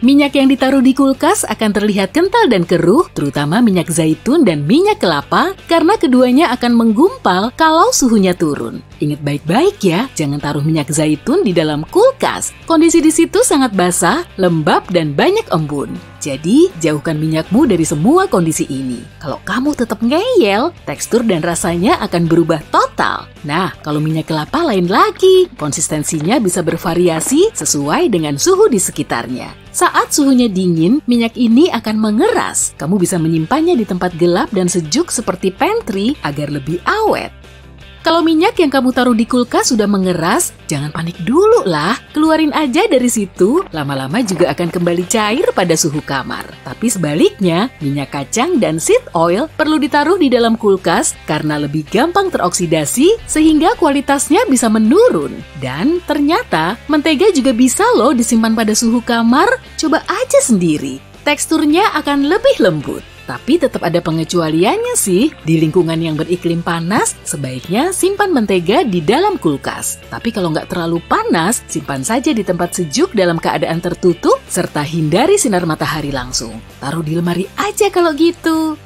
Minyak yang ditaruh di kulkas akan terlihat kental dan keruh, terutama minyak zaitun dan minyak kelapa, karena keduanya akan menggumpal kalau suhunya turun. Ingat baik-baik ya, jangan taruh minyak zaitun di dalam kulkas. Kondisi di situ sangat basah, lembab, dan banyak embun. Jadi, jauhkan minyakmu dari semua kondisi ini. Kalau kamu tetap ngeyel, tekstur dan rasanya akan berubah total. Nah, kalau minyak kelapa lain lagi, konsistensinya bisa bervariasi sesuai dengan suhu di sekitarnya. Saat suhunya dingin, minyak ini akan mengeras. Kamu bisa menyimpannya di tempat gelap dan sejuk seperti pantry agar lebih awet. Kalau minyak yang kamu taruh di kulkas sudah mengeras, jangan panik dulu lah. Keluarin aja dari situ, lama-lama juga akan kembali cair pada suhu kamar. Tapi sebaliknya, minyak kacang dan seed oil perlu ditaruh di dalam kulkas karena lebih gampang teroksidasi sehingga kualitasnya bisa menurun. Dan ternyata, mentega juga bisa loh disimpan pada suhu kamar. Coba aja sendiri. Teksturnya akan lebih lembut. Tapi tetap ada pengecualiannya sih. Di lingkungan yang beriklim panas, sebaiknya simpan mentega di dalam kulkas. Tapi kalau nggak terlalu panas, simpan saja di tempat sejuk dalam keadaan tertutup, serta hindari sinar matahari langsung. Taruh di lemari aja kalau gitu.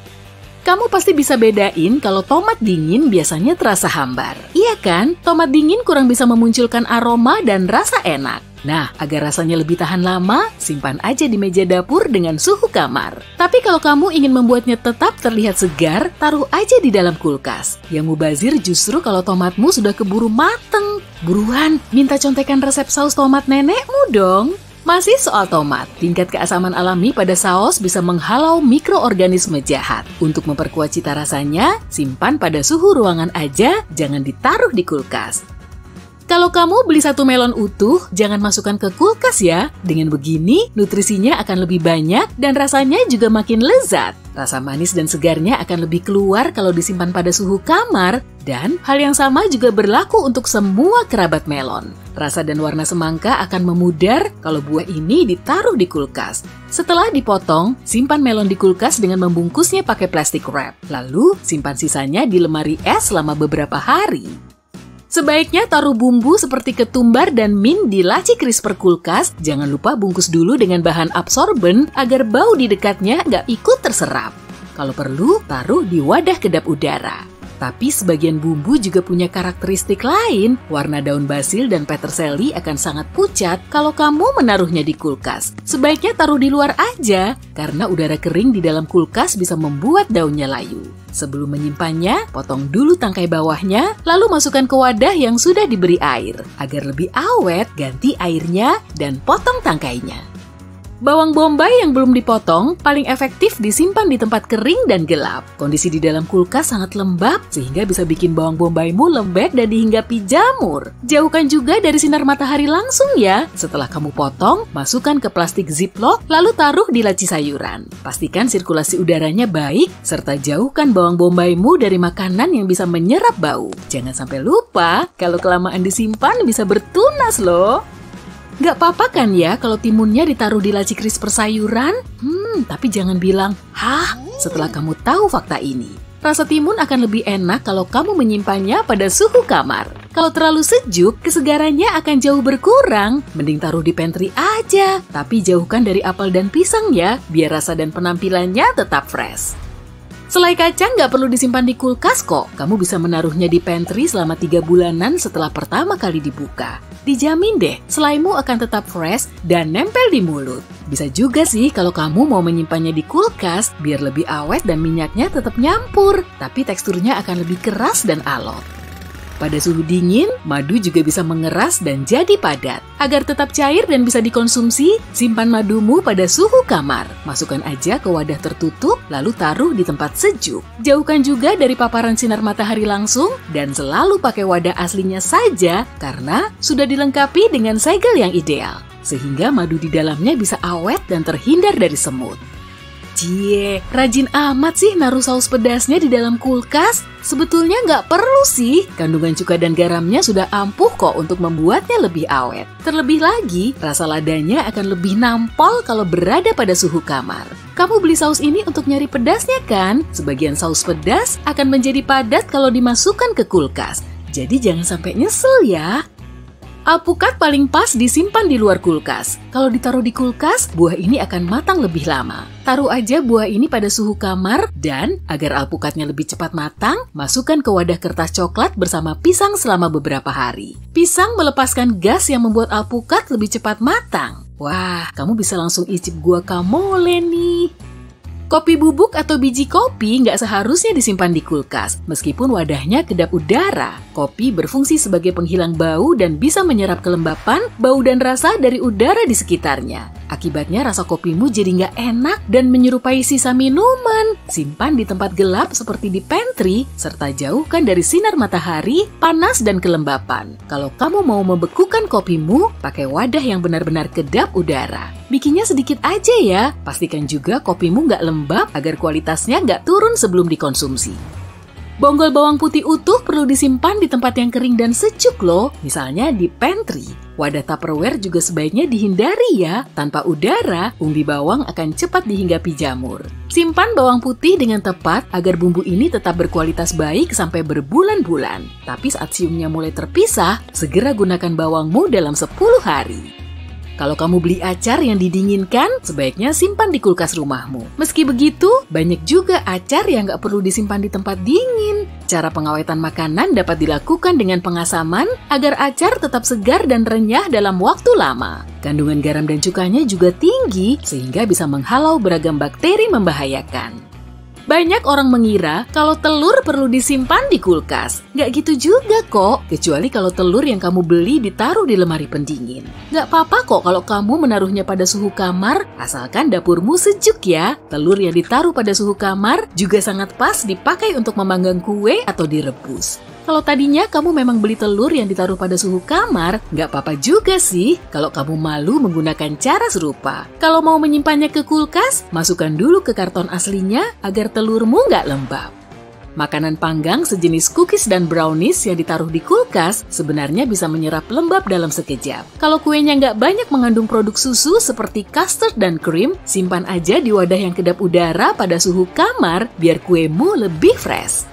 Kamu pasti bisa bedain kalau tomat dingin biasanya terasa hambar. Iya kan? Tomat dingin kurang bisa memunculkan aroma dan rasa enak. Nah, agar rasanya lebih tahan lama, simpan aja di meja dapur dengan suhu kamar. Tapi kalau kamu ingin membuatnya tetap terlihat segar, taruh aja di dalam kulkas. Yang mubazir justru kalau tomatmu sudah keburu mateng. Buruan, minta contekan resep saus tomat nenekmu dong. Masih soal tomat, tingkat keasaman alami pada saus bisa menghalau mikroorganisme jahat. Untuk memperkuat cita rasanya, simpan pada suhu ruangan aja, jangan ditaruh di kulkas. Kalau kamu beli satu melon utuh, jangan masukkan ke kulkas ya. Dengan begini, nutrisinya akan lebih banyak dan rasanya juga makin lezat. Rasa manis dan segarnya akan lebih keluar kalau disimpan pada suhu kamar. Dan hal yang sama juga berlaku untuk semua kerabat melon. Rasa dan warna semangka akan memudar kalau buah ini ditaruh di kulkas. Setelah dipotong, simpan melon di kulkas dengan membungkusnya pakai plastik wrap. Lalu, simpan sisanya di lemari es selama beberapa hari. Sebaiknya taruh bumbu seperti ketumbar dan mint di laci crisper kulkas. Jangan lupa bungkus dulu dengan bahan absorben agar bau di dekatnya nggak ikut terserap. Kalau perlu, taruh di wadah kedap udara. Tapi sebagian bumbu juga punya karakteristik lain. Warna daun basil dan peterseli akan sangat pucat kalau kamu menaruhnya di kulkas. Sebaiknya taruh di luar aja, karena udara kering di dalam kulkas bisa membuat daunnya layu. Sebelum menyimpannya, potong dulu tangkai bawahnya, lalu masukkan ke wadah yang sudah diberi air. Agar lebih awet, ganti airnya dan potong tangkainya. Bawang bombay yang belum dipotong paling efektif disimpan di tempat kering dan gelap. Kondisi di dalam kulkas sangat lembab sehingga bisa bikin bawang bombaymu lembek dan dihinggapi jamur. Jauhkan juga dari sinar matahari langsung ya. Setelah kamu potong, masukkan ke plastik ziplock lalu taruh di laci sayuran. Pastikan sirkulasi udaranya baik serta jauhkan bawang bombaymu dari makanan yang bisa menyerap bau. Jangan sampai lupa, kalau kelamaan disimpan bisa bertunas loh. Nggak apa-apa kan ya kalau timunnya ditaruh di laci crisper sayuran? Tapi jangan bilang, "Hah?" setelah kamu tahu fakta ini. Rasa timun akan lebih enak kalau kamu menyimpannya pada suhu kamar. Kalau terlalu sejuk, kesegarannya akan jauh berkurang. Mending taruh di pantry aja. Tapi jauhkan dari apel dan pisang ya, biar rasa dan penampilannya tetap fresh. Selai kacang nggak perlu disimpan di kulkas kok. Kamu bisa menaruhnya di pantry selama 3 bulanan setelah pertama kali dibuka. Dijamin deh, selaimu akan tetap fresh dan nempel di mulut. Bisa juga sih kalau kamu mau menyimpannya di kulkas, biar lebih awet dan minyaknya tetap nyampur. Tapi teksturnya akan lebih keras dan alot. Pada suhu dingin, madu juga bisa mengeras dan jadi padat. Agar tetap cair dan bisa dikonsumsi, simpan madumu pada suhu kamar. Masukkan aja ke wadah tertutup, lalu taruh di tempat sejuk. Jauhkan juga dari paparan sinar matahari langsung, dan selalu pakai wadah aslinya saja, karena sudah dilengkapi dengan segel yang ideal. Sehingga madu di dalamnya bisa awet dan terhindar dari semut. Cie, rajin amat sih naruh saus pedasnya di dalam kulkas. Sebetulnya nggak perlu sih. Kandungan cuka dan garamnya sudah ampuh kok untuk membuatnya lebih awet. Terlebih lagi, rasa ladanya akan lebih nampol kalau berada pada suhu kamar. Kamu beli saus ini untuk nyari pedasnya kan? Sebagian saus pedas akan menjadi padat kalau dimasukkan ke kulkas. Jadi jangan sampai nyesel ya. Alpukat paling pas disimpan di luar kulkas. Kalau ditaruh di kulkas, buah ini akan matang lebih lama. Taruh aja buah ini pada suhu kamar dan agar alpukatnya lebih cepat matang, masukkan ke wadah kertas coklat bersama pisang selama beberapa hari. Pisang melepaskan gas yang membuat alpukat lebih cepat matang. Wah, kamu bisa langsung icip guacamole nih. Kopi bubuk atau biji kopi nggak seharusnya disimpan di kulkas, meskipun wadahnya kedap udara. Kopi berfungsi sebagai penghilang bau dan bisa menyerap kelembapan, bau dan rasa dari udara di sekitarnya. Akibatnya rasa kopimu jadi nggak enak dan menyerupai sisa minuman. Simpan di tempat gelap seperti di pantry, serta jauhkan dari sinar matahari, panas, dan kelembapan. Kalau kamu mau membekukan kopimu, pakai wadah yang benar-benar kedap udara. Bikinnya sedikit aja ya, pastikan juga kopimu nggak lembab agar kualitasnya nggak turun sebelum dikonsumsi. Bonggol bawang putih utuh perlu disimpan di tempat yang kering dan sejuk loh, misalnya di pantry. Wadah Tupperware juga sebaiknya dihindari ya, tanpa udara, umbi bawang akan cepat dihinggapi jamur. Simpan bawang putih dengan tepat agar bumbu ini tetap berkualitas baik sampai berbulan-bulan. Tapi saat siumnya mulai terpisah, segera gunakan bawangmu dalam 10 hari. Kalau kamu beli acar yang didinginkan, sebaiknya simpan di kulkas rumahmu. Meski begitu, banyak juga acar yang nggak perlu disimpan di tempat dingin. Cara pengawetan makanan dapat dilakukan dengan pengasaman agar acar tetap segar dan renyah dalam waktu lama. Kandungan garam dan cukanya juga tinggi, sehingga bisa menghalau beragam bakteri membahayakan. Banyak orang mengira kalau telur perlu disimpan di kulkas. Nggak gitu juga kok, kecuali kalau telur yang kamu beli ditaruh di lemari pendingin. Nggak apa-apa kok kalau kamu menaruhnya pada suhu kamar, asalkan dapurmu sejuk ya. Telur yang ditaruh pada suhu kamar juga sangat pas dipakai untuk memanggang kue atau direbus. Kalau tadinya kamu memang beli telur yang ditaruh pada suhu kamar, nggak apa-apa juga sih kalau kamu malu menggunakan cara serupa. Kalau mau menyimpannya ke kulkas, masukkan dulu ke karton aslinya agar telurmu nggak lembab. Makanan panggang sejenis cookies dan brownies yang ditaruh di kulkas sebenarnya bisa menyerap lembab dalam sekejap. Kalau kuenya nggak banyak mengandung produk susu seperti custard dan krim, simpan aja di wadah yang kedap udara pada suhu kamar biar kuemu lebih fresh.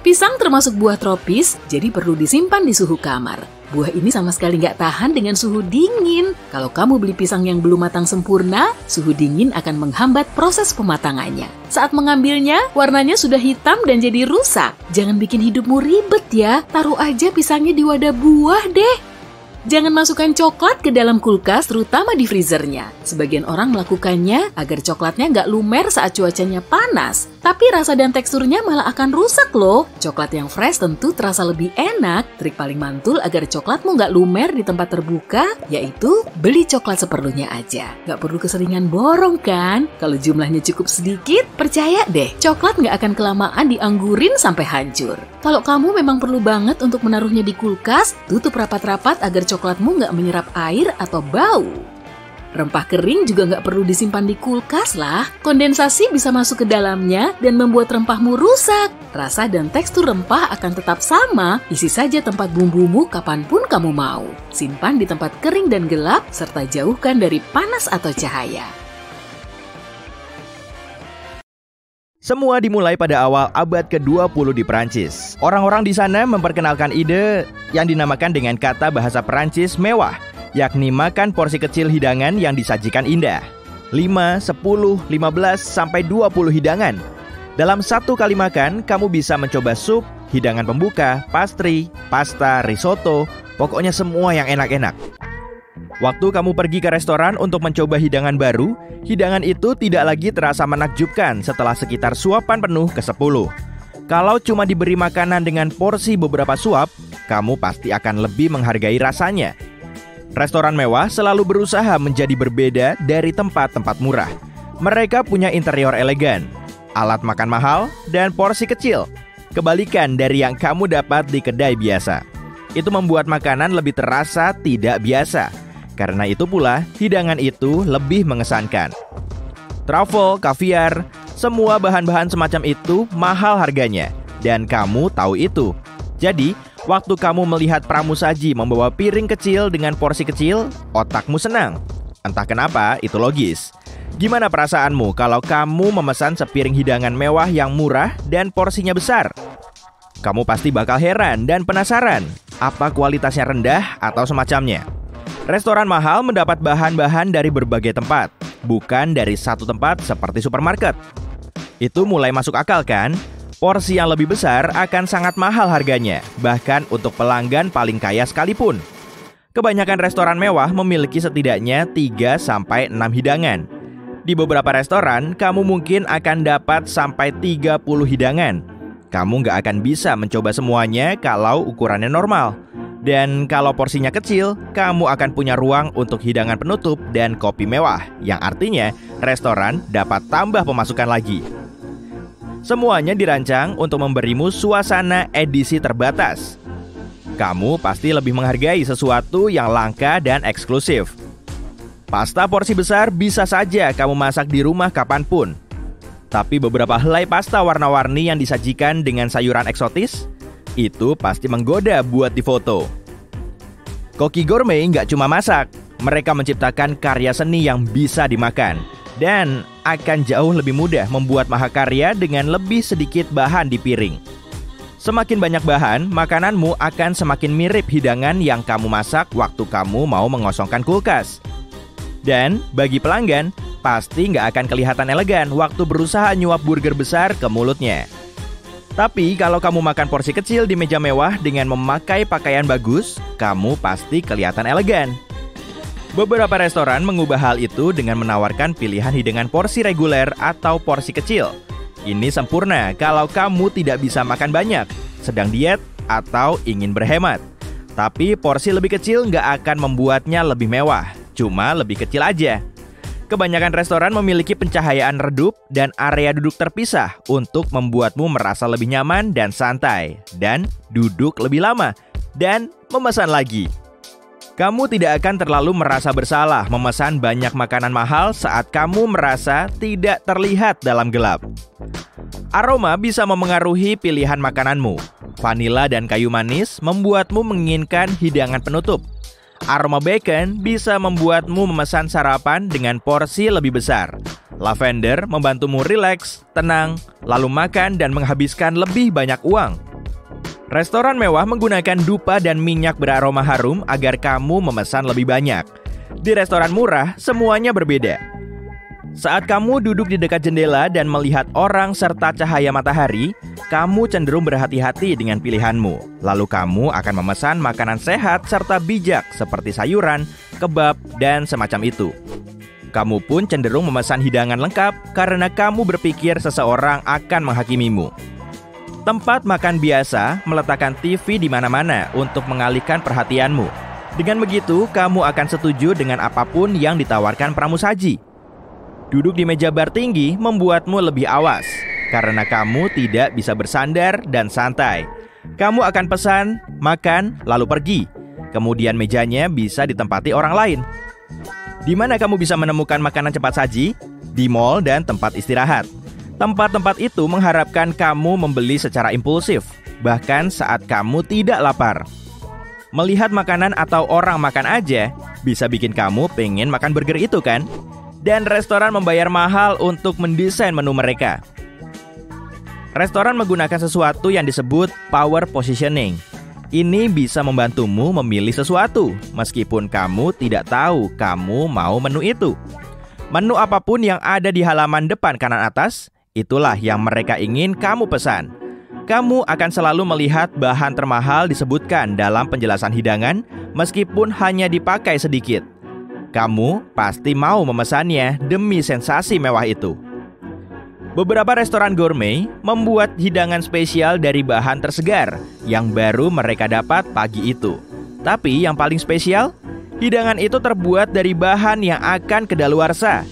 Pisang termasuk buah tropis, jadi perlu disimpan di suhu kamar. Buah ini sama sekali nggak tahan dengan suhu dingin. Kalau kamu beli pisang yang belum matang sempurna, suhu dingin akan menghambat proses pematangannya. Saat mengambilnya, warnanya sudah hitam dan jadi rusak. Jangan bikin hidupmu ribet ya, taruh aja pisangnya di wadah buah deh. Jangan masukkan coklat ke dalam kulkas, terutama di freezernya. Sebagian orang melakukannya agar coklatnya nggak lumer saat cuacanya panas. Tapi rasa dan teksturnya malah akan rusak loh. Coklat yang fresh tentu terasa lebih enak. Trik paling mantul agar coklatmu nggak lumer di tempat terbuka, yaitu beli coklat seperlunya aja. Nggak perlu keseringan borong kan? Kalau jumlahnya cukup sedikit, percaya deh, coklat nggak akan kelamaan dianggurin sampai hancur. Kalau kamu memang perlu banget untuk menaruhnya di kulkas, tutup rapat-rapat agar coklatmu nggak menyerap air atau bau. Rempah kering juga nggak perlu disimpan di kulkas lah. Kondensasi bisa masuk ke dalamnya dan membuat rempahmu rusak. Rasa dan tekstur rempah akan tetap sama. Isi saja tempat bumbumu kapanpun kamu mau. Simpan di tempat kering dan gelap, serta jauhkan dari panas atau cahaya. Semua dimulai pada awal abad ke-20 di Perancis. Orang-orang di sana memperkenalkan ide yang dinamakan dengan kata bahasa Perancis mewah, yakni makan porsi kecil hidangan yang disajikan indah. 5, 10, 15, sampai 20 hidangan. Dalam satu kali makan, kamu bisa mencoba sup, hidangan pembuka, pastry, pasta, risotto, pokoknya semua yang enak-enak. Waktu kamu pergi ke restoran untuk mencoba hidangan baru, hidangan itu tidak lagi terasa menakjubkan setelah sekitar suapan penuh ke-10. Kalau cuma diberi makanan dengan porsi beberapa suap, kamu pasti akan lebih menghargai rasanya. Restoran mewah selalu berusaha menjadi berbeda dari tempat-tempat murah. Mereka punya interior elegan, alat makan mahal, dan porsi kecil. Kebalikan dari yang kamu dapat di kedai biasa. Itu membuat makanan lebih terasa tidak biasa. Karena itu pula, hidangan itu lebih mengesankan. Truffle, kaviar, semua bahan-bahan semacam itu mahal harganya. Dan kamu tahu itu. Jadi, waktu kamu melihat pramusaji membawa piring kecil dengan porsi kecil, otakmu senang. Entah kenapa, itu logis. Gimana perasaanmu kalau kamu memesan sepiring hidangan mewah yang murah dan porsinya besar? Kamu pasti bakal heran dan penasaran. apa kualitasnya rendah atau semacamnya. Restoran mahal mendapat bahan-bahan dari berbagai tempat, bukan dari satu tempat seperti supermarket. Itu mulai masuk akal kan? Porsi yang lebih besar akan sangat mahal harganya, bahkan untuk pelanggan paling kaya sekalipun. Kebanyakan restoran mewah memiliki setidaknya 3-6 hidangan. Di beberapa restoran, kamu mungkin akan dapat sampai 30 hidangan. Kamu nggak akan bisa mencoba semuanya kalau ukurannya normal. Dan kalau porsinya kecil, kamu akan punya ruang untuk hidangan penutup dan kopi mewah, yang artinya restoran dapat tambah pemasukan lagi. Semuanya dirancang untuk memberimu suasana edisi terbatas. Kamu pasti lebih menghargai sesuatu yang langka dan eksklusif. Pasta porsi besar bisa saja kamu masak di rumah kapanpun. Tapi beberapa helai pasta warna-warni yang disajikan dengan sayuran eksotis, itu pasti menggoda buat difoto. Koki gourmet nggak cuma masak, mereka menciptakan karya seni yang bisa dimakan. Dan akan jauh lebih mudah membuat mahakarya dengan lebih sedikit bahan di piring. Semakin banyak bahan, makananmu akan semakin mirip hidangan yang kamu masak waktu kamu mau mengosongkan kulkas. Dan bagi pelanggan, pasti nggak akan kelihatan elegan waktu berusaha nyuap burger besar ke mulutnya. Tapi kalau kamu makan porsi kecil di meja mewah dengan memakai pakaian bagus, kamu pasti kelihatan elegan. Beberapa restoran mengubah hal itu dengan menawarkan pilihan hidangan porsi reguler atau porsi kecil. Ini sempurna kalau kamu tidak bisa makan banyak, sedang diet, atau ingin berhemat. Tapi porsi lebih kecil nggak akan membuatnya lebih mewah, cuma lebih kecil aja. Kebanyakan restoran memiliki pencahayaan redup dan area duduk terpisah untuk membuatmu merasa lebih nyaman dan santai, dan duduk lebih lama, dan memesan lagi. Kamu tidak akan terlalu merasa bersalah memesan banyak makanan mahal saat kamu merasa tidak terlihat dalam gelap. Aroma bisa memengaruhi pilihan makananmu. Vanila dan kayu manis membuatmu menginginkan hidangan penutup. Aroma bacon bisa membuatmu memesan sarapan dengan porsi lebih besar. Lavender membantumu rileks, tenang, lalu makan dan menghabiskan lebih banyak uang. Restoran mewah menggunakan dupa dan minyak beraroma harum agar kamu memesan lebih banyak. Di restoran murah, semuanya berbeda. Saat kamu duduk di dekat jendela dan melihat orang serta cahaya matahari, kamu cenderung berhati-hati dengan pilihanmu. Lalu kamu akan memesan makanan sehat serta bijak seperti sayuran, kebab, dan semacam itu. Kamu pun cenderung memesan hidangan lengkap karena kamu berpikir seseorang akan menghakimimu. Tempat makan biasa meletakkan TV di mana-mana untuk mengalihkan perhatianmu. Dengan begitu, kamu akan setuju dengan apapun yang ditawarkan pramusaji. Duduk di meja bar tinggi membuatmu lebih awas, karena kamu tidak bisa bersandar dan santai. Kamu akan pesan, makan, lalu pergi. Kemudian mejanya bisa ditempati orang lain. Di mana kamu bisa menemukan makanan cepat saji? Di mall dan tempat istirahat. Tempat-tempat itu mengharapkan kamu membeli secara impulsif, bahkan saat kamu tidak lapar. Melihat makanan atau orang makan aja bisa bikin kamu pengen makan burger itu kan? Dan restoran membayar mahal untuk mendesain menu mereka. Restoran menggunakan sesuatu yang disebut power positioning. Ini bisa membantumu memilih sesuatu, meskipun kamu tidak tahu kamu mau menu itu. Menu apapun yang ada di halaman depan kanan atas, itulah yang mereka ingin kamu pesan. Kamu akan selalu melihat bahan termahal disebutkan dalam penjelasan hidangan, meskipun hanya dipakai sedikit. Kamu pasti mau memesannya demi sensasi mewah itu. Beberapa restoran gourmet membuat hidangan spesial dari bahan tersegar yang baru mereka dapat pagi itu. Tapi yang paling spesial, hidangan itu terbuat dari bahan yang akan kedaluarsa.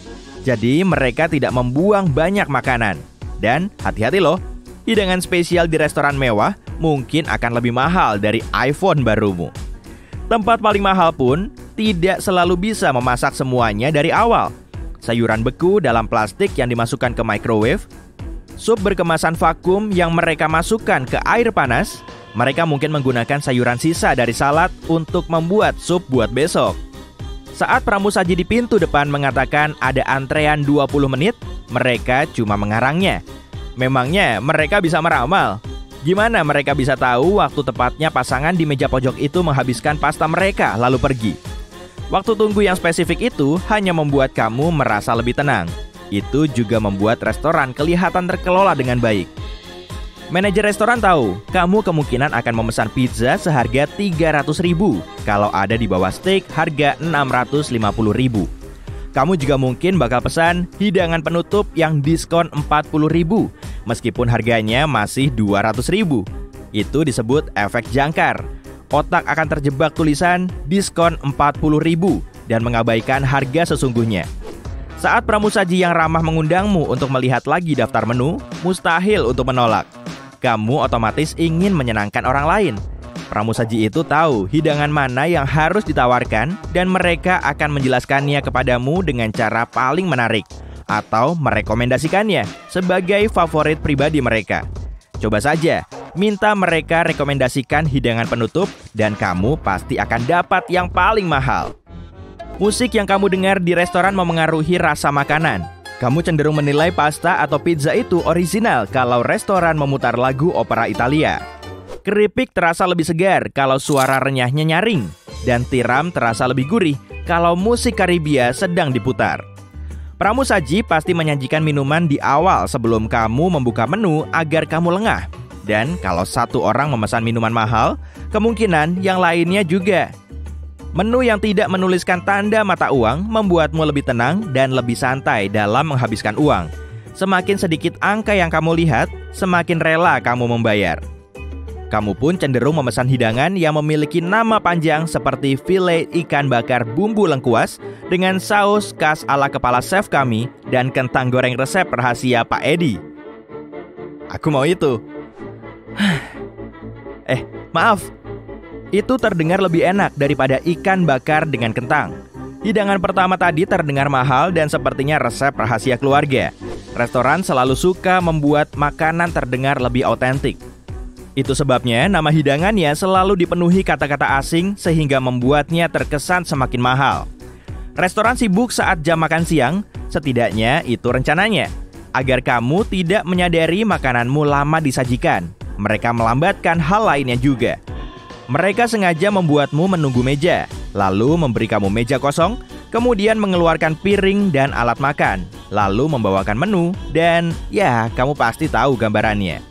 Jadi mereka tidak membuang banyak makanan. Dan hati-hati loh, hidangan spesial di restoran mewah mungkin akan lebih mahal dari iPhone barumu. Tempat paling mahal pun tidak selalu bisa memasak semuanya dari awal. Sayuran beku dalam plastik yang dimasukkan ke microwave, sup berkemasan vakum yang mereka masukkan ke air panas. Mereka mungkin menggunakan sayuran sisa dari salad untuk membuat sup buat besok. Saat pramusaji di pintu depan mengatakan ada antrean 20 menit, mereka cuma mengarangnya. Memangnya mereka bisa meramal? Gimana mereka bisa tahu waktu tepatnya pasangan di meja pojok itu menghabiskan pasta mereka lalu pergi? Waktu tunggu yang spesifik itu hanya membuat kamu merasa lebih tenang. Itu juga membuat restoran kelihatan terkelola dengan baik. Manajer restoran tahu, kamu kemungkinan akan memesan pizza seharga 300.000 kalau ada di bawah steak harga 650.000. Kamu juga mungkin bakal pesan hidangan penutup yang diskon 40.000 meskipun harganya masih 200.000. Itu disebut efek jangkar. Otak akan terjebak tulisan diskon 40.000 dan mengabaikan harga sesungguhnya. Saat pramusaji yang ramah mengundangmu untuk melihat lagi daftar menu, mustahil untuk menolak. Kamu otomatis ingin menyenangkan orang lain. Pramusaji itu tahu hidangan mana yang harus ditawarkan dan mereka akan menjelaskannya kepadamu dengan cara paling menarik atau merekomendasikannya sebagai favorit pribadi mereka. Coba saja, minta mereka rekomendasikan hidangan penutup dan kamu pasti akan dapat yang paling mahal. Musik yang kamu dengar di restoran memengaruhi rasa makanan. Kamu cenderung menilai pasta atau pizza itu orisinal kalau restoran memutar lagu opera Italia. Keripik terasa lebih segar kalau suara renyahnya nyaring, dan tiram terasa lebih gurih kalau musik Karibia sedang diputar. Pramusaji pasti menyajikan minuman di awal sebelum kamu membuka menu agar kamu lengah. Dan kalau satu orang memesan minuman mahal, kemungkinan yang lainnya juga. Menu yang tidak menuliskan tanda mata uang membuatmu lebih tenang dan lebih santai dalam menghabiskan uang. Semakin sedikit angka yang kamu lihat, semakin rela kamu membayar. Kamu pun cenderung memesan hidangan yang memiliki nama panjang seperti file ikan bakar bumbu lengkuas dengan saus khas ala kepala chef kami dan kentang goreng resep rahasia Pak Edi. Aku mau itu. Maaf. Itu terdengar lebih enak daripada ikan bakar dengan kentang. Hidangan pertama tadi terdengar mahal dan sepertinya resep rahasia keluarga. Restoran selalu suka membuat makanan terdengar lebih autentik. Itu sebabnya nama hidangannya selalu dipenuhi kata-kata asing sehingga membuatnya terkesan semakin mahal. Restoran sibuk saat jam makan siang, setidaknya itu rencananya. Agar kamu tidak menyadari makananmu lama disajikan. Mereka melambatkan hal lainnya juga. Mereka sengaja membuatmu menunggu meja, lalu memberi kamu meja kosong, kemudian mengeluarkan piring dan alat makan, lalu membawakan menu, dan ya, kamu pasti tahu gambarannya.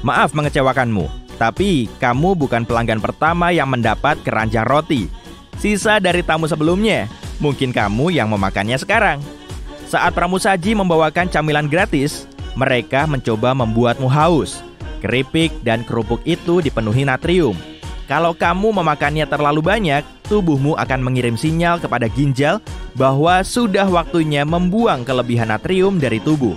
Maaf mengecewakanmu, tapi kamu bukan pelanggan pertama yang mendapat keranjang roti. Sisa dari tamu sebelumnya, mungkin kamu yang memakannya sekarang. Saat pramusaji membawakan camilan gratis, mereka mencoba membuatmu haus. Keripik dan kerupuk itu dipenuhi natrium. Kalau kamu memakannya terlalu banyak, tubuhmu akan mengirim sinyal kepada ginjal bahwa sudah waktunya membuang kelebihan natrium dari tubuh.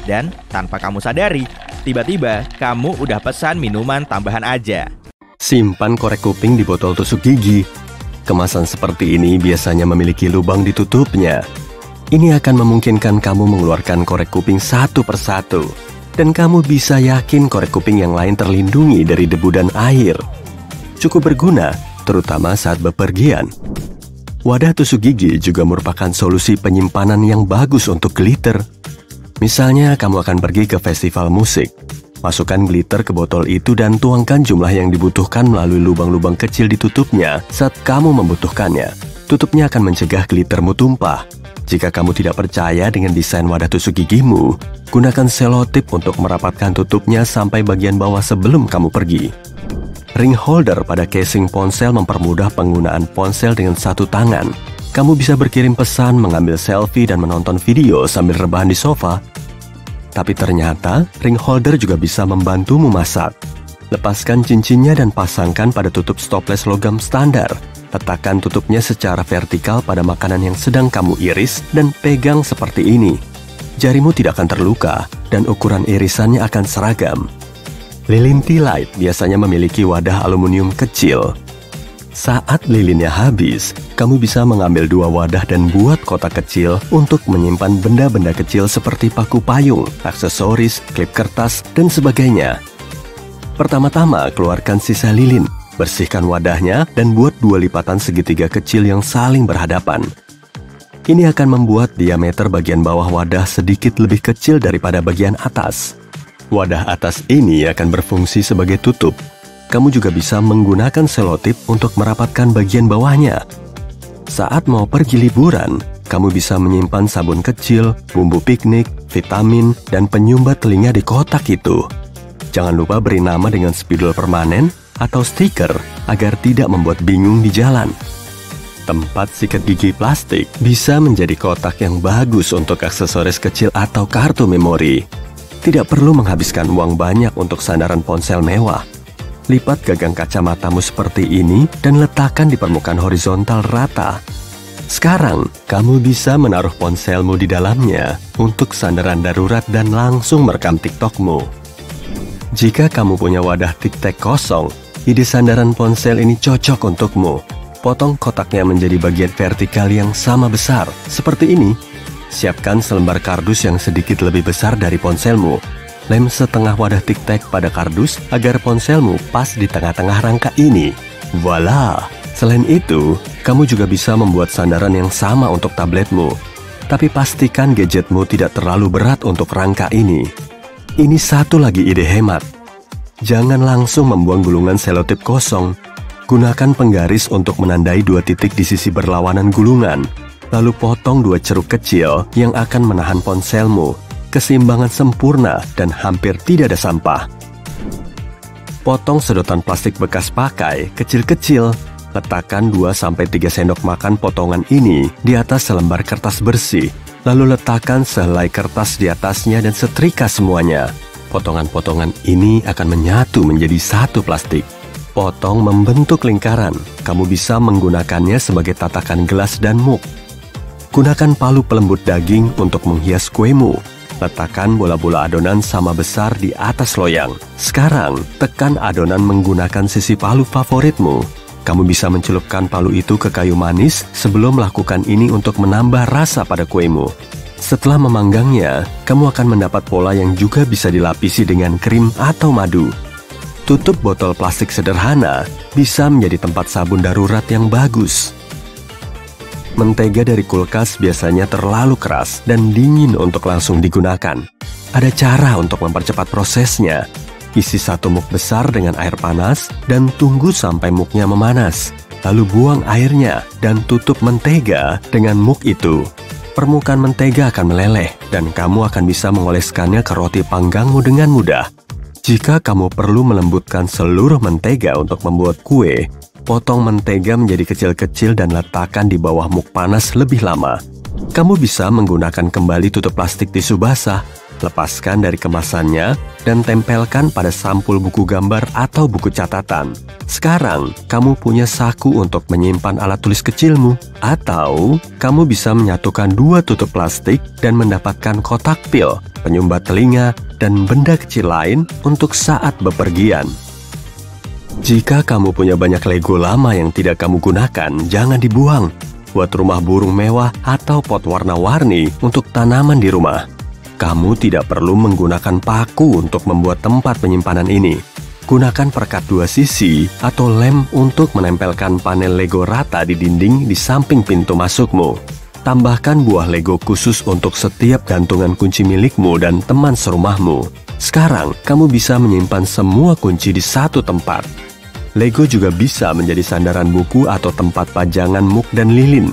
Dan tanpa kamu sadari, tiba-tiba kamu udah pesan minuman tambahan aja. Simpan korek kuping di botol tusuk gigi. Kemasan seperti ini biasanya memiliki lubang di tutupnya. Ini akan memungkinkan kamu mengeluarkan korek kuping satu persatu. Dan kamu bisa yakin korek kuping yang lain terlindungi dari debu dan air. Cukup berguna, terutama saat bepergian. Wadah tusuk gigi juga merupakan solusi penyimpanan yang bagus untuk glitter. Misalnya, kamu akan pergi ke festival musik. Masukkan glitter ke botol itu dan tuangkan jumlah yang dibutuhkan melalui lubang-lubang kecil di tutupnya saat kamu membutuhkannya. Tutupnya akan mencegah glittermu tumpah. Jika kamu tidak percaya dengan desain wadah tusuk gigimu, gunakan selotip untuk merapatkan tutupnya sampai bagian bawah sebelum kamu pergi. Ring holder pada casing ponsel mempermudah penggunaan ponsel dengan satu tangan. Kamu bisa berkirim pesan, mengambil selfie, dan menonton video sambil rebahan di sofa. Tapi ternyata, ring holder juga bisa membantumu masak. Lepaskan cincinnya dan pasangkan pada tutup stopless logam standar. Letakkan tutupnya secara vertikal pada makanan yang sedang kamu iris dan pegang seperti ini. Jarimu tidak akan terluka dan ukuran irisannya akan seragam. Lilin tea light biasanya memiliki wadah aluminium kecil. Saat lilinnya habis, kamu bisa mengambil dua wadah dan buat kotak kecil untuk menyimpan benda-benda kecil seperti paku payung, aksesoris, klip kertas, dan sebagainya. Pertama-tama, keluarkan sisa lilin, bersihkan wadahnya, dan buat dua lipatan segitiga kecil yang saling berhadapan. Ini akan membuat diameter bagian bawah wadah sedikit lebih kecil daripada bagian atas. Wadah atas ini akan berfungsi sebagai tutup. Kamu juga bisa menggunakan selotip untuk merapatkan bagian bawahnya. Saat mau pergi liburan, kamu bisa menyimpan sabun kecil, bumbu piknik, vitamin, dan penyumbat telinga di kotak itu. Jangan lupa beri nama dengan spidol permanen atau stiker agar tidak membuat bingung di jalan. Tempat sikat gigi plastik bisa menjadi kotak yang bagus untuk aksesoris kecil atau kartu memori. Tidak perlu menghabiskan uang banyak untuk sandaran ponsel mewah. Lipat gagang kacamatamu seperti ini dan letakkan di permukaan horizontal rata. Sekarang, kamu bisa menaruh ponselmu di dalamnya untuk sandaran darurat dan langsung merekam TikTokmu. Jika kamu punya wadah tic-tac kosong, ide sandaran ponsel ini cocok untukmu. Potong kotaknya menjadi bagian vertikal yang sama besar, seperti ini. Siapkan selembar kardus yang sedikit lebih besar dari ponselmu. Lem setengah wadah tic-tac pada kardus agar ponselmu pas di tengah-tengah rangka ini. Voila! Selain itu, kamu juga bisa membuat sandaran yang sama untuk tabletmu. Tapi pastikan gadgetmu tidak terlalu berat untuk rangka ini. Ini satu lagi ide hemat. Jangan langsung membuang gulungan selotip kosong. Gunakan penggaris untuk menandai 2 titik di sisi berlawanan gulungan. Lalu potong 2 ceruk kecil yang akan menahan ponselmu. Keseimbangan sempurna dan hampir tidak ada sampah. Potong sedotan plastik bekas pakai kecil-kecil. Letakkan 2-3 sendok makan potongan ini di atas selembar kertas bersih. Lalu letakkan sehelai kertas di atasnya dan setrika semuanya. Potongan-potongan ini akan menyatu menjadi satu plastik. Potong membentuk lingkaran. Kamu bisa menggunakannya sebagai tatakan gelas dan mug. Gunakan palu pelembut daging untuk menghias kuemu. Letakkan bola-bola adonan sama besar di atas loyang. Sekarang, tekan adonan menggunakan sisi palu favoritmu. Kamu bisa mencelupkan palu itu ke kayu manis sebelum melakukan ini untuk menambah rasa pada kuemu. Setelah memanggangnya, kamu akan mendapat pola yang juga bisa dilapisi dengan krim atau madu. Tutup botol plastik sederhana bisa menjadi tempat sabun darurat yang bagus. Mentega dari kulkas biasanya terlalu keras dan dingin untuk langsung digunakan. Ada cara untuk mempercepat prosesnya. Isi 1 mug besar dengan air panas dan tunggu sampai mugnya memanas. Lalu buang airnya dan tutup mentega dengan mug itu. Permukaan mentega akan meleleh dan kamu akan bisa mengoleskannya ke roti panggangmu dengan mudah. Jika kamu perlu melembutkan seluruh mentega untuk membuat kue, potong mentega menjadi kecil-kecil dan letakkan di bawah mug panas lebih lama. Kamu bisa menggunakan kembali tutup plastik tisu basah, lepaskan dari kemasannya, dan tempelkan pada sampul buku gambar atau buku catatan. Sekarang, kamu punya saku untuk menyimpan alat tulis kecilmu, atau kamu bisa menyatukan 2 tutup plastik dan mendapatkan kotak pil, penyumbat telinga, dan benda kecil lain untuk saat bepergian. Jika kamu punya banyak Lego lama yang tidak kamu gunakan, jangan dibuang. Buat rumah burung mewah atau pot warna-warni untuk tanaman di rumah. Kamu tidak perlu menggunakan paku untuk membuat tempat penyimpanan ini. Gunakan perekat 2 sisi atau lem untuk menempelkan panel Lego rata di dinding di samping pintu masukmu. Tambahkan buah Lego khusus untuk setiap gantungan kunci milikmu dan teman serumahmu. Sekarang, kamu bisa menyimpan semua kunci di satu tempat. Lego juga bisa menjadi sandaran buku atau tempat pajangan mug dan lilin.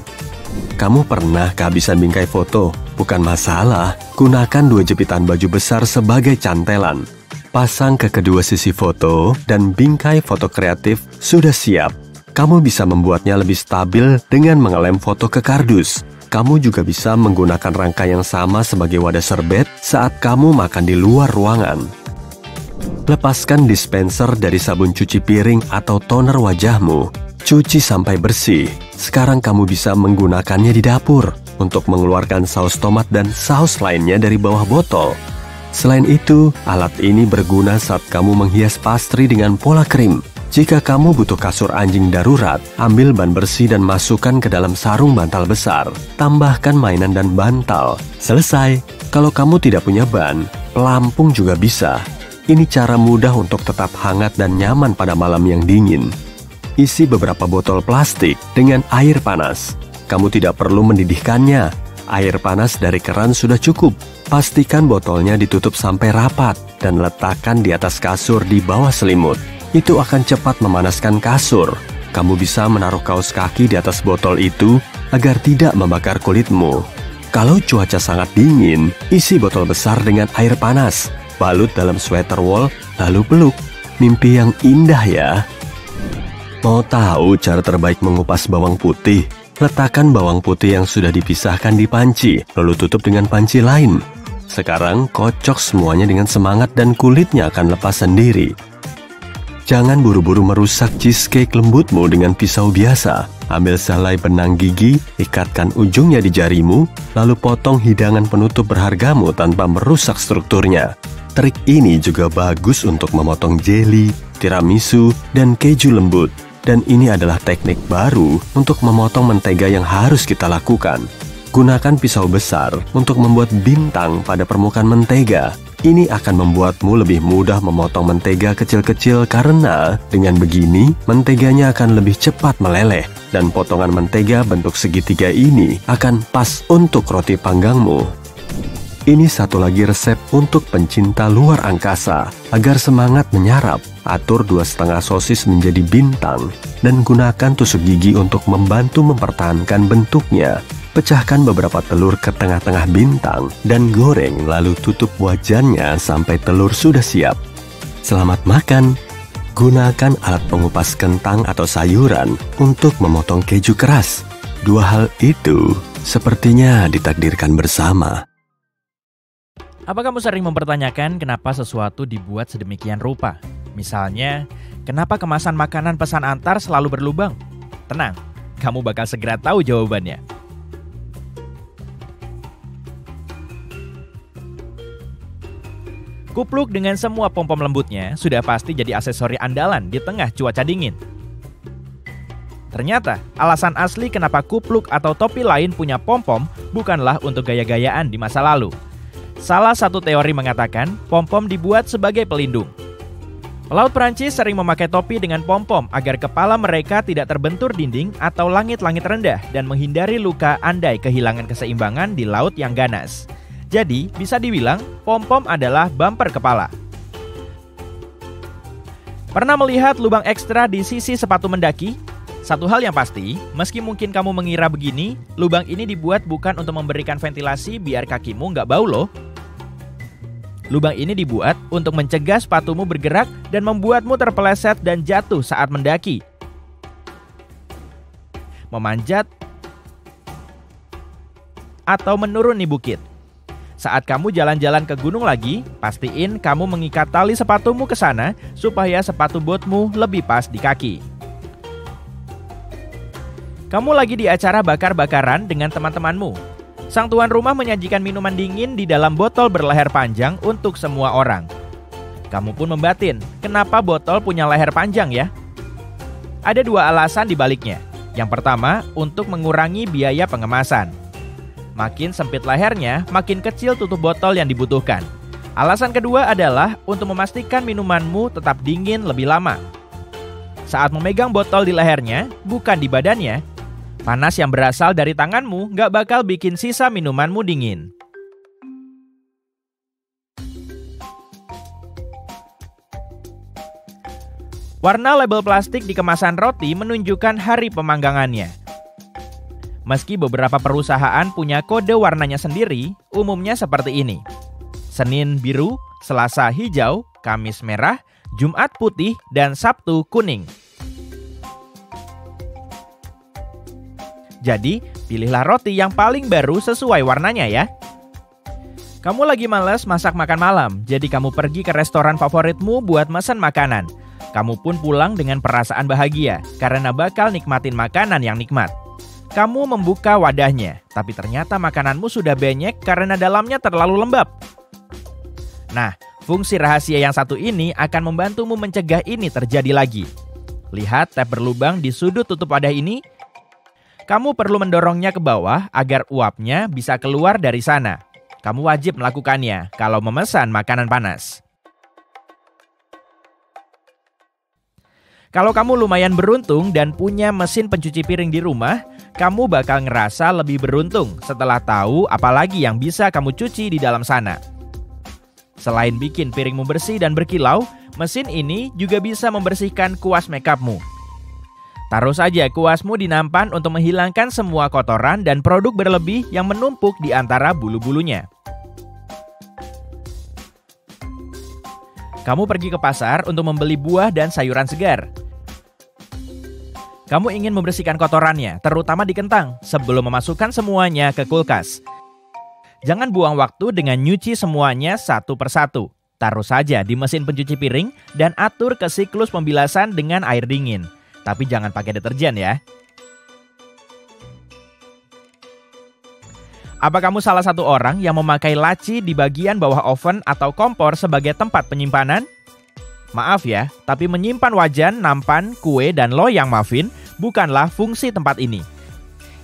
Kamu pernah kehabisan bingkai foto? Bukan masalah, gunakan 2 jepitan baju besar sebagai cantelan. Pasang ke kedua sisi foto dan bingkai foto kreatif sudah siap. Kamu bisa membuatnya lebih stabil dengan mengelem foto ke kardus. Kamu juga bisa menggunakan rangka yang sama sebagai wadah serbet saat kamu makan di luar ruangan. Lepaskan dispenser dari sabun cuci piring atau toner wajahmu. Cuci sampai bersih. Sekarang kamu bisa menggunakannya di dapur untuk mengeluarkan saus tomat dan saus lainnya dari bawah botol. Selain itu, alat ini berguna saat kamu menghias pastry dengan pola krim. Jika kamu butuh kasur anjing darurat, ambil ban bersih dan masukkan ke dalam sarung bantal besar. Tambahkan mainan dan bantal. Selesai. Kalau kamu tidak punya ban, pelampung juga bisa. Ini cara mudah untuk tetap hangat dan nyaman pada malam yang dingin. Isi beberapa botol plastik dengan air panas. Kamu tidak perlu mendidihkannya. Air panas dari keran sudah cukup. Pastikan botolnya ditutup sampai rapat dan letakkan di atas kasur di bawah selimut. Itu akan cepat memanaskan kasur. Kamu bisa menaruh kaos kaki di atas botol itu agar tidak membakar kulitmu. Kalau cuaca sangat dingin, isi botol besar dengan air panas, balut dalam sweater wool, lalu peluk. Mimpi yang indah ya. Mau tahu cara terbaik mengupas bawang putih? Letakkan bawang putih yang sudah dipisahkan di panci, lalu tutup dengan panci lain. Sekarang kocok semuanya dengan semangat dan kulitnya akan lepas sendiri. Jangan buru-buru merusak cheesecake lembutmu dengan pisau biasa. Ambil selai benang gigi, ikatkan ujungnya di jarimu, lalu potong hidangan penutup berhargamu tanpa merusak strukturnya. Trik ini juga bagus untuk memotong jelly, tiramisu, dan keju lembut. Dan ini adalah teknik baru untuk memotong mentega yang harus kita lakukan. Gunakan pisau besar untuk membuat bintang pada permukaan mentega. Ini akan membuatmu lebih mudah memotong mentega kecil-kecil karena dengan begini, menteganya akan lebih cepat meleleh dan potongan mentega bentuk segitiga ini akan pas untuk roti panggangmu. Ini satu lagi resep untuk pencinta luar angkasa. Agar semangat menyarap, atur 2,5 sosis menjadi bintang dan gunakan tusuk gigi untuk membantu mempertahankan bentuknya. Pecahkan beberapa telur ke tengah-tengah bintang dan goreng, lalu tutup wajannya sampai telur sudah siap. Selamat makan! Gunakan alat pengupas kentang atau sayuran untuk memotong keju keras. Dua hal itu sepertinya ditakdirkan bersama. Apa kamu sering mempertanyakan kenapa sesuatu dibuat sedemikian rupa? Misalnya, kenapa kemasan makanan pesan antar selalu berlubang? Tenang, kamu bakal segera tahu jawabannya. Kupluk dengan semua pom-pom lembutnya sudah pasti jadi aksesori andalan di tengah cuaca dingin. Ternyata, alasan asli kenapa kupluk atau topi lain punya pom-pom bukanlah untuk gaya-gayaan di masa lalu. Salah satu teori mengatakan pom-pom dibuat sebagai pelindung. Pelaut Prancis sering memakai topi dengan pom-pom agar kepala mereka tidak terbentur dinding atau langit-langit rendah dan menghindari luka andai kehilangan keseimbangan di laut yang ganas. Jadi, bisa dibilang pom-pom adalah bumper kepala. Pernah melihat lubang ekstra di sisi sepatu mendaki? Satu hal yang pasti, meski mungkin kamu mengira begini, lubang ini dibuat bukan untuk memberikan ventilasi biar kakimu nggak bau loh. Lubang ini dibuat untuk mencegah sepatumu bergerak dan membuatmu terpeleset dan jatuh saat mendaki, memanjat, atau menuruni bukit. Saat kamu jalan-jalan ke gunung lagi, pastiin kamu mengikat tali sepatumu ke sana supaya sepatu botmu lebih pas di kaki. Kamu lagi di acara bakar-bakaran dengan teman-temanmu. Sang tuan rumah menyajikan minuman dingin di dalam botol berleher panjang untuk semua orang. Kamu pun membatin, kenapa botol punya leher panjang ya? Ada dua alasan di baliknya. Yang pertama, untuk mengurangi biaya pengemasan. Makin sempit lehernya, makin kecil tutup botol yang dibutuhkan. Alasan kedua adalah untuk memastikan minumanmu tetap dingin lebih lama. Saat memegang botol di lehernya, bukan di badannya, panas yang berasal dari tanganmu nggak bakal bikin sisa minumanmu dingin. Warna label plastik di kemasan roti menunjukkan hari pemanggangannya. Meski beberapa perusahaan punya kode warnanya sendiri, umumnya seperti ini. Senin biru, Selasa hijau, Kamis merah, Jumat putih, dan Sabtu kuning. Jadi, pilihlah roti yang paling baru sesuai warnanya ya. Kamu lagi malas masak makan malam, jadi kamu pergi ke restoran favoritmu buat mesen makanan. Kamu pun pulang dengan perasaan bahagia, karena bakal nikmatin makanan yang nikmat. Kamu membuka wadahnya, tapi ternyata makananmu sudah benyek karena dalamnya terlalu lembab. Nah, fungsi rahasia yang satu ini akan membantumu mencegah ini terjadi lagi. Lihat tab berlubang di sudut tutup wadah ini. Kamu perlu mendorongnya ke bawah agar uapnya bisa keluar dari sana. Kamu wajib melakukannya kalau memesan makanan panas. Kalau kamu lumayan beruntung dan punya mesin pencuci piring di rumah, kamu bakal ngerasa lebih beruntung setelah tahu apalagi yang bisa kamu cuci di dalam sana. Selain bikin piringmu bersih dan berkilau, mesin ini juga bisa membersihkan kuas makeupmu. Taruh saja kuasmu di nampan untuk menghilangkan semua kotoran dan produk berlebih yang menumpuk di antara bulu-bulunya. Kamu pergi ke pasar untuk membeli buah dan sayuran segar. Kamu ingin membersihkan kotorannya, terutama di kentang, sebelum memasukkan semuanya ke kulkas. Jangan buang waktu dengan nyuci semuanya satu persatu. Taruh saja di mesin pencuci piring dan atur ke siklus pembilasan dengan air dingin. Tapi jangan pakai deterjen ya. Apa kamu salah satu orang yang memakai laci di bagian bawah oven atau kompor sebagai tempat penyimpanan? Maaf ya, tapi menyimpan wajan, nampan, kue, dan loyang muffin bukanlah fungsi tempat ini.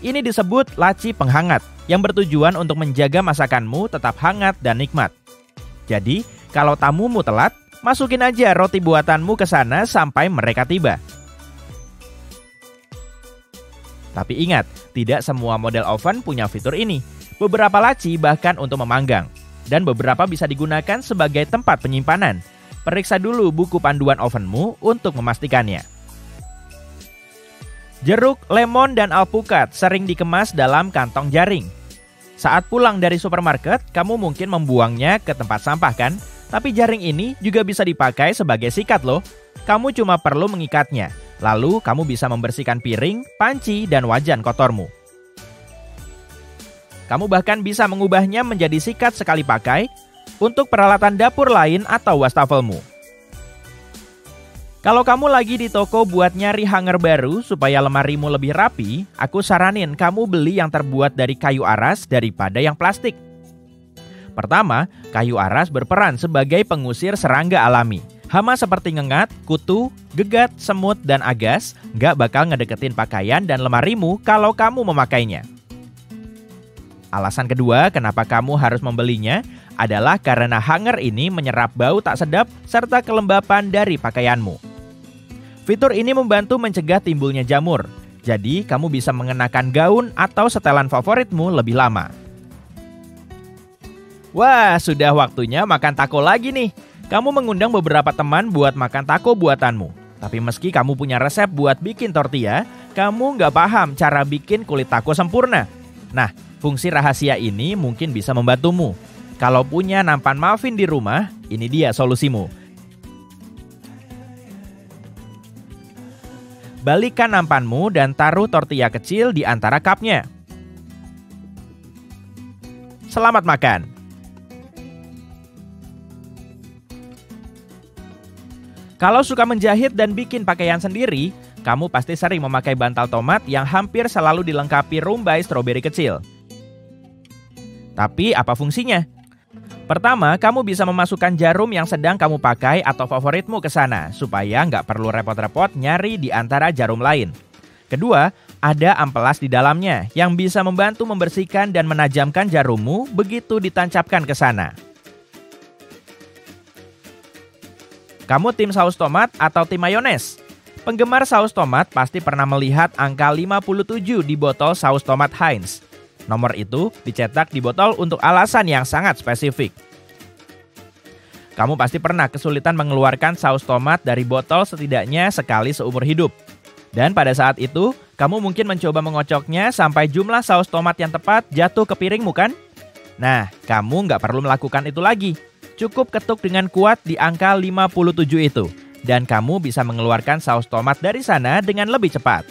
Ini disebut laci penghangat yang bertujuan untuk menjaga masakanmu tetap hangat dan nikmat. Jadi, kalau tamumu telat, masukin aja roti buatanmu ke sana sampai mereka tiba. Tapi ingat, tidak semua model oven punya fitur ini. Beberapa laci bahkan untuk memanggang, dan beberapa bisa digunakan sebagai tempat penyimpanan. Periksa dulu buku panduan ovenmu untuk memastikannya. Jeruk, lemon, dan alpukat sering dikemas dalam kantong jaring. Saat pulang dari supermarket, kamu mungkin membuangnya ke tempat sampah kan? Tapi jaring ini juga bisa dipakai sebagai sikat loh. Kamu cuma perlu mengikatnya. Lalu kamu bisa membersihkan piring, panci, dan wajan kotormu. Kamu bahkan bisa mengubahnya menjadi sikat sekali pakai untuk peralatan dapur lain atau wastafelmu. Kalau kamu lagi di toko buat nyari hanger baru supaya lemarimu lebih rapi, aku saranin kamu beli yang terbuat dari kayu aras daripada yang plastik. Pertama, kayu aras berperan sebagai pengusir serangga alami. Hama seperti ngengat, kutu, gegat, semut, dan agas nggak bakal ngedeketin pakaian dan lemarimu kalau kamu memakainya. Alasan kedua kenapa kamu harus membelinya adalah karena hanger ini menyerap bau tak sedap serta kelembapan dari pakaianmu. Fitur ini membantu mencegah timbulnya jamur, jadi kamu bisa mengenakan gaun atau setelan favoritmu lebih lama. Wah, sudah waktunya makan taco lagi nih. Kamu mengundang beberapa teman buat makan taco buatanmu. Tapi meski kamu punya resep buat bikin tortilla, kamu nggak paham cara bikin kulit taco sempurna. Nah, fungsi rahasia ini mungkin bisa membantumu. Kalau punya nampan muffin di rumah, ini dia solusimu. Balikkan nampanmu dan taruh tortilla kecil di antara cupnya. Selamat makan! Kalau suka menjahit dan bikin pakaian sendiri, kamu pasti sering memakai bantal tomat yang hampir selalu dilengkapi rumbai stroberi kecil. Tapi apa fungsinya? Pertama, kamu bisa memasukkan jarum yang sedang kamu pakai atau favoritmu ke sana, supaya nggak perlu repot-repot nyari di antara jarum lain. Kedua, ada amplas di dalamnya yang bisa membantu membersihkan dan menajamkan jarummu begitu ditancapkan ke sana. Kamu tim saus tomat atau tim mayones? Penggemar saus tomat pasti pernah melihat angka 57 di botol saus tomat Heinz. Nomor itu dicetak di botol untuk alasan yang sangat spesifik. Kamu pasti pernah kesulitan mengeluarkan saus tomat dari botol setidaknya sekali seumur hidup. Dan pada saat itu, kamu mungkin mencoba mengocoknya sampai jumlah saus tomat yang tepat jatuh ke piringmu kan? Nah, kamu nggak perlu melakukan itu lagi. Cukup ketuk dengan kuat di angka 57 itu, dan kamu bisa mengeluarkan saus tomat dari sana dengan lebih cepat.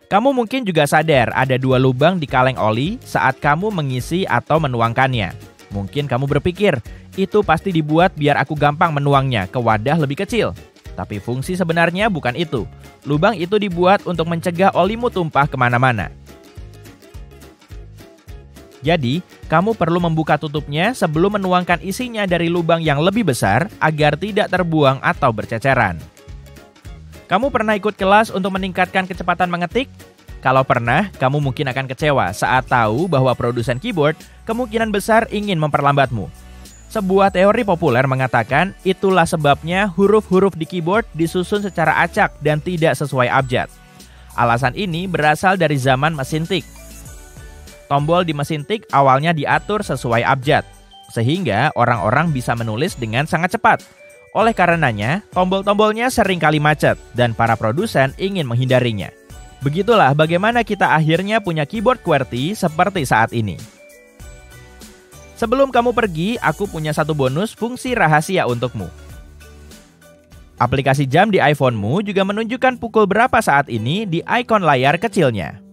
Kamu mungkin juga sadar ada 2 lubang di kaleng oli saat kamu mengisi atau menuangkannya. Mungkin kamu berpikir, itu pasti dibuat biar aku gampang menuangnya ke wadah lebih kecil. Tapi fungsi sebenarnya bukan itu. Lubang itu dibuat untuk mencegah olimu tumpah kemana-mana. Jadi, kamu perlu membuka tutupnya sebelum menuangkan isinya dari lubang yang lebih besar agar tidak terbuang atau berceceran. Kamu pernah ikut kelas untuk meningkatkan kecepatan mengetik? Kalau pernah, kamu mungkin akan kecewa saat tahu bahwa produsen keyboard kemungkinan besar ingin memperlambatmu. Sebuah teori populer mengatakan itulah sebabnya huruf-huruf di keyboard disusun secara acak dan tidak sesuai abjad. Alasan ini berasal dari zaman mesin tik. Tombol di mesin tik awalnya diatur sesuai abjad, sehingga orang-orang bisa menulis dengan sangat cepat. Oleh karenanya, tombol-tombolnya seringkali macet dan para produsen ingin menghindarinya. Begitulah bagaimana kita akhirnya punya keyboard QWERTY seperti saat ini. Sebelum kamu pergi, aku punya satu bonus fungsi rahasia untukmu. Aplikasi jam di iPhone-mu juga menunjukkan pukul berapa saat ini di ikon layar kecilnya.